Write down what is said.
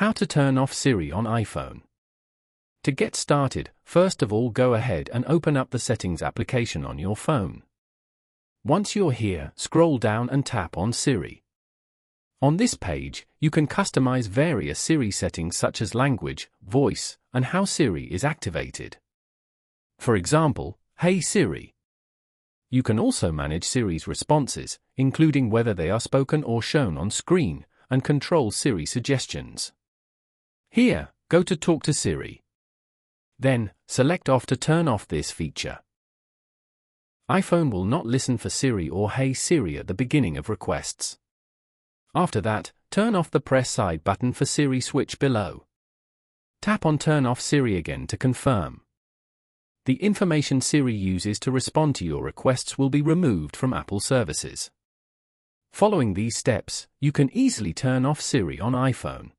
How to turn off Siri on iPhone. To get started, first of all go ahead and open up the Settings application on your phone. Once you're here, scroll down and tap on Siri. On this page, you can customize various Siri settings such as language, voice, and how Siri is activated. For example, Hey Siri. You can also manage Siri's responses, including whether they are spoken or shown on screen, and control Siri suggestions. Here, go to Talk to Siri. Then, select Off to turn off this feature. iPhone will not listen for Siri or Hey Siri at the beginning of requests. After that, turn off the Press Side button for Siri switch below. Tap on Turn off Siri again to confirm. The information Siri uses to respond to your requests will be removed from Apple services. Following these steps, you can easily turn off Siri on iPhone.